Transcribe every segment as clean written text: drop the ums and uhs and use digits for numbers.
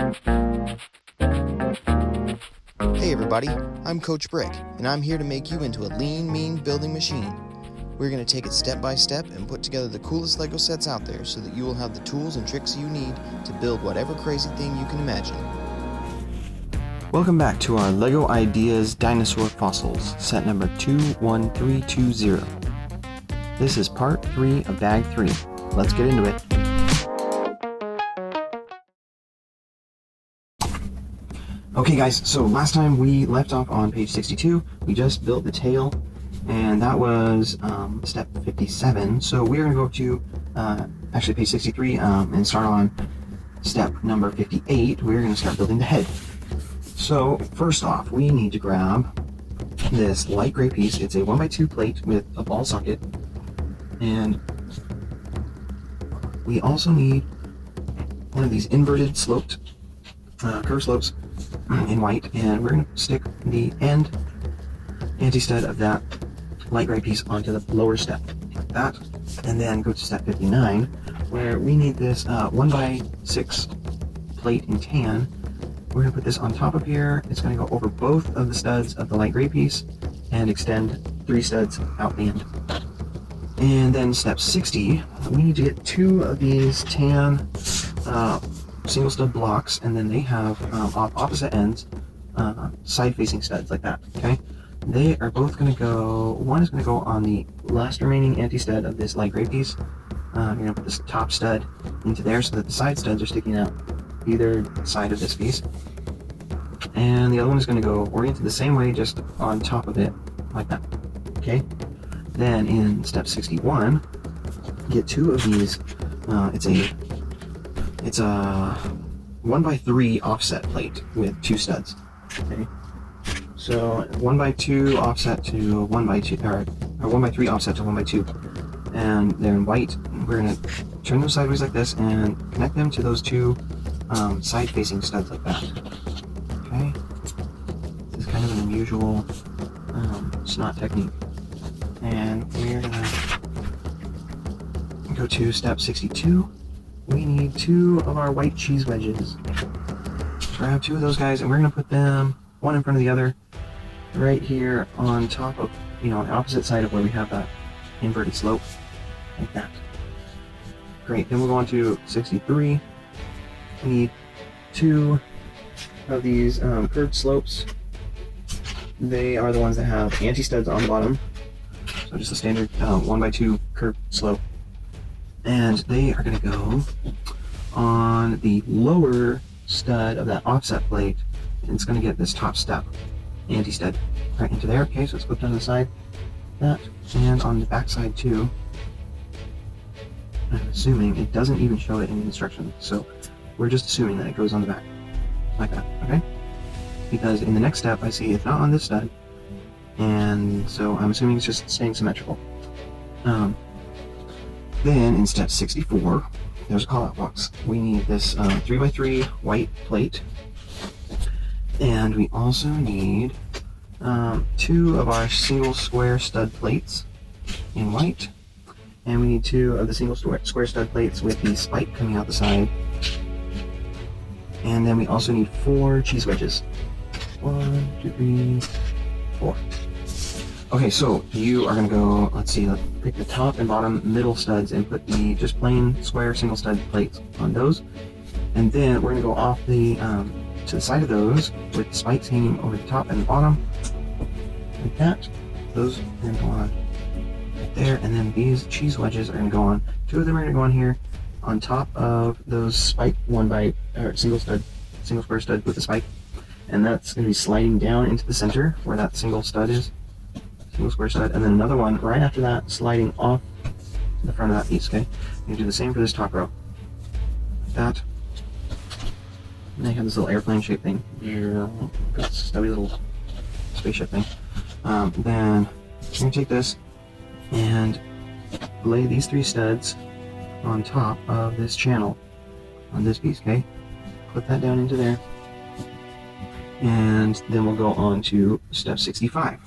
Hey everybody, I'm Coach Brick, and I'm here to make you into a lean, mean building machine. We're going to take it step by step and put together the coolest Lego sets out there so that you will have the tools and tricks you need to build whatever crazy thing you can imagine. Welcome back to our Lego Ideas Dinosaur Fossils, set number 21320. This is part 3 of bag 3. Let's get into it. Okay guys, so last time we left off on page 62, we just built the tail, and that was step 57. So we're going to go up to actually page 63 and start on step number 58. We're going to start building the head. So first off, we need to grab this light gray piece. It's a 1x2 plate with a ball socket, and we also need one of these inverted sloped curved slopes in white, and we're going to stick the end anti-stud of that light gray piece onto the lower step like that, and then go to step 59 where we need this 1x6 plate in tan. We're going to put this on top of here. It's going to go over both of the studs of the light gray piece and extend 3 studs out the end. And then step 60, we need to get 2 of these tan single stud blocks, and then they have opposite ends, side facing studs like that. Okay, they are both going to go, one is going to go on the last remaining anti-stud of this light gray piece. You're going to put this top stud into there so that the side studs are sticking out either side of this piece, and the other one is going to go oriented the same way, just on top of it like that. Okay, then in step 61, get 2 of these. It's a 1x3 offset plate with 2 studs. Okay, so 1x2 offset to 1x2, or 1x3 offset to 1x2, and they're in white. We're gonna turn them sideways like this and connect them to those 2 side-facing studs like that. Okay, this is kind of an unusual snot technique, and we're gonna go to step 62. We need 2 of our white cheese wedges. Grab 2 of those guys, and we're going to put them one in front of the other right here on top of, the opposite side of where we have that inverted slope, like that. Great, then we'll go on to 63. We need 2 of these curved slopes. They are the ones that have anti-studs on the bottom, so just a standard 1x2 curved slope. And they are going to go on the lower stud of that offset plate, and it's going to get this top step anti-stud right into there. Okay, so it's flipped on the side, that, and on the back side too. I'm assuming it doesn't even show it in the instructions, so we're just assuming that it goes on the back like that. Okay, because in the next step I see it's not on this stud, and so I'm assuming it's just staying symmetrical. Then in step 64, there's a call-out box. We need this 3x3 white plate, and we also need 2 of our single square stud plates in white, and we need 2 of the single square stud plates with the spike coming out the side, and then we also need 4 cheese wedges. 1, 2, 3, 4. Okay, so you are going to go, let's pick the top and bottom middle studs and put the just plain square single stud plates on those. And then we're going to go off the to the side of those with spikes hanging over the top and the bottom, like that. Those are going to go on right there, and then these cheese wedges are going to go on. 2 of them are going to go on here on top of those spike single square stud with the spike, and that's going to be sliding down into the center where that single stud is. Single square stud, and then another one right after that sliding off the front of that piece. Okay, you do the same for this top row, like that. And they have this little airplane shaped thing, this stubby little spaceship thing. Then you're gonna take this and lay these 3 studs on top of this channel on this piece. Okay, put that down into there, and then we'll go on to step 65.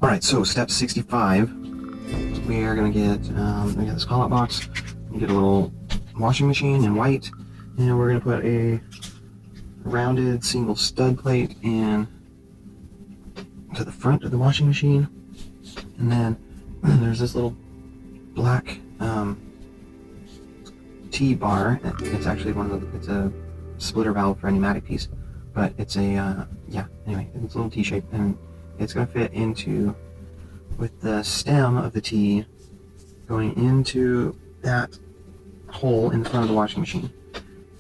Alright, so step 65, we are going to get, we got this call-out box, we get a little washing machine in white, and we're going to put a rounded single stud plate in to the front of the washing machine, and then there's this little black T-bar. It's actually it's a splitter valve for a pneumatic piece, but it's a anyway, it's a little T shape, and it's going to fit into with the stem of the T going into that hole in the front of the washing machine.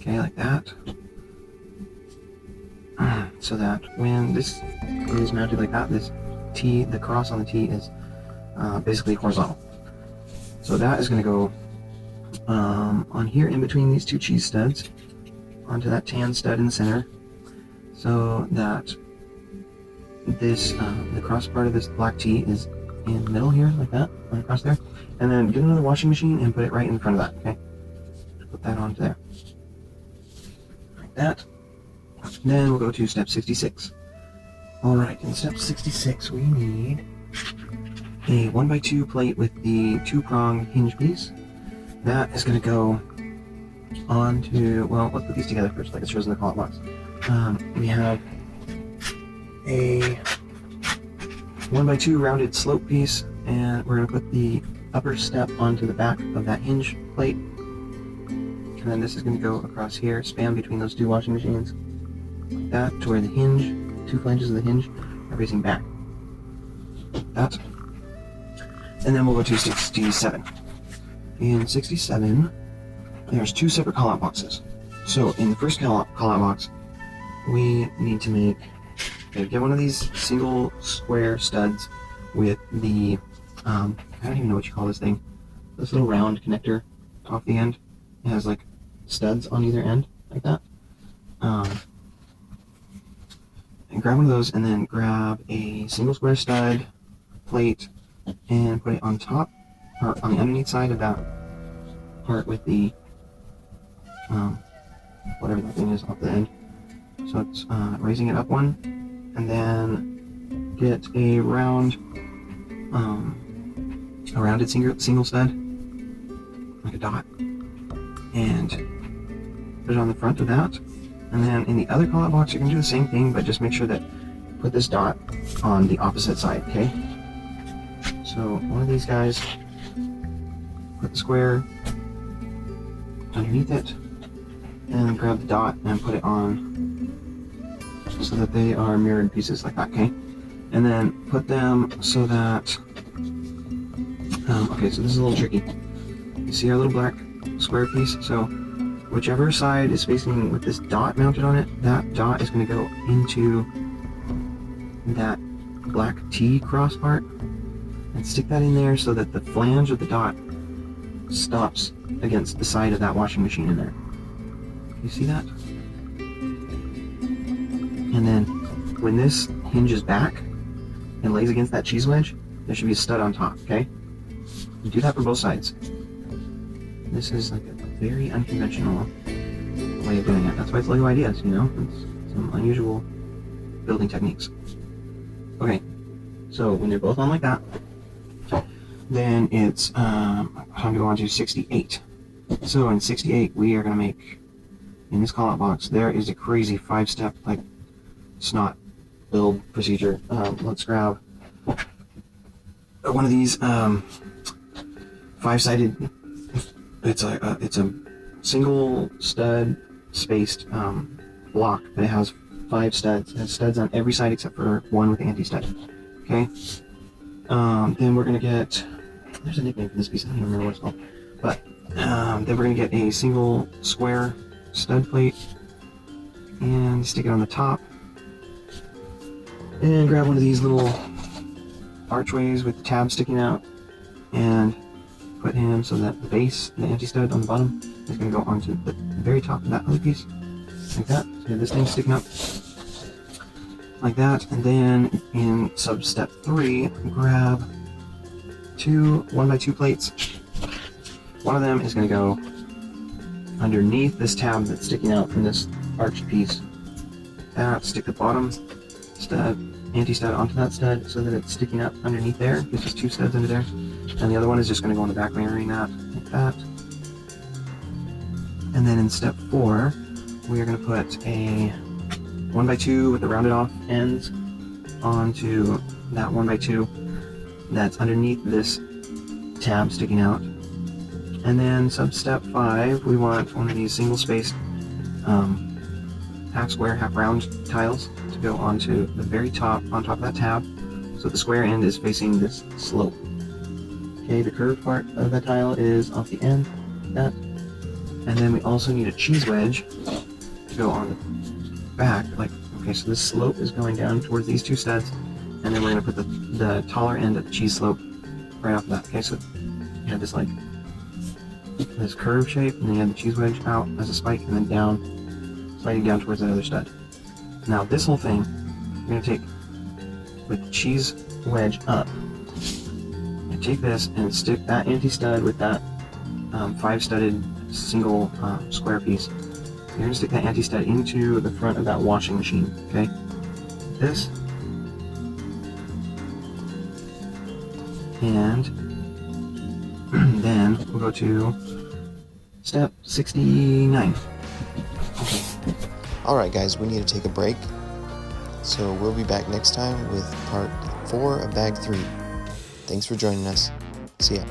Okay, like that. So that when this is mounted like that, this T, the cross on the T is basically horizontal. So that is going to go on here in between these two cheese studs onto that tan stud in the center, so that this the cross part of this black T is in the middle here, like that, right across there. And then get another washing machine and put it right in front of that. Okay, put that onto there, like that. Then we'll go to step 66. Alright, in step 66 we need a 1x2 plate with the 2-prong hinge piece. That is going to go onto, well, let's put these together first like it shows in the call-out box. We have a 1x2 rounded slope piece, and we're going to put the upper step onto the back of that hinge plate. And then this is going to go across here, span between those two washing machines, like that, to where the hinge, 2 flanges of the hinge are facing back. Like that. And then we'll go to 67. In 67, there's 2 separate call-out boxes. So in the first call-out box, we need to make, get one of these single square studs with the, I don't even know what you call this thing, this little round connector off the end. It has like studs on either end, like that. And grab one of those, and then grab a single square stud plate and put it on top, or on the underneath side of that part with the whatever that thing is off the end. So it's raising it up one, and then get a rounded single stud, like a dot, and put it on the front of that. And then in the other call-out box, you're going to do the same thing, but just make sure that put this dot on the opposite side, okay? So one of these guys, put the square underneath it, and grab the dot and put it on so that they are mirrored pieces like that, okay? And then put them so that, okay, so this is a little tricky. You see our little black square piece? So whichever side is facing with this dot mounted on it, that dot is going to go into that black T cross part, and stick that in there so that the flange of the dot stops against the side of that washing machine in there. You see that? And then when this hinges back and lays against that cheese wedge, there should be a stud on top, okay? You do that for both sides. This is like a very unconventional way of doing it. That's why it's Lego Ideas, you know? It's some unusual building techniques. Okay, so when they're both on like that, then it's time to go on to 68. So in 68, we are going to make, in this call-out box, there is a crazy 5-step, like, snot build procedure. Let's grab one of these 5-sided, it's a single stud spaced block, but it has 5 studs. It has studs on every side except for one with anti-stud. Okay? Then we're going to get, there's a nickname for this piece, I don't even remember what it's called. But then we're going to get a single square stud plate and stick it on the top. And grab one of these little archways with the tab sticking out and put him so that the base, the anti-stud on the bottom, is going to go onto the very top of that other piece, like that. So you have this thing sticking up like that. And then in sub-step 3, grab 2 1x2 plates. One of them is going to go underneath this tab that's sticking out from this arched piece. Stick the bottom stud, anti-stud onto that stud so that it's sticking up underneath there. There's just 2 studs under there. And the other one is just going to go on the back, mirroring that, like that. And then in step 4, we are going to put a 1x2 with the rounded off ends onto that 1x2 that's underneath this tab sticking out. And then sub-step 5, we want one of these single-spaced half square, half round tiles to go onto the very top, on top of that tab, so the square end is facing this slope. Okay, the curved part of that tile is off the end, that. And then we also need a cheese wedge to go on the back, like, okay, so this slope is going down towards these two studs, and then we're going to put the taller end of the cheese slope right off of that. Okay, so you have this, like, this curved shape, and then you have the cheese wedge out as a spike, and then down, sliding down towards that other stud. Now this whole thing, we're going to take with the cheese wedge up, and take this and stick that anti-stud with that 5-studded single square piece. You're going to stick that anti-stud into the front of that washing machine, okay? This. And then we'll go to step 69. Okay. Alright guys, we need to take a break. So we'll be back next time with part 4 of bag 3. Thanks for joining us. See ya.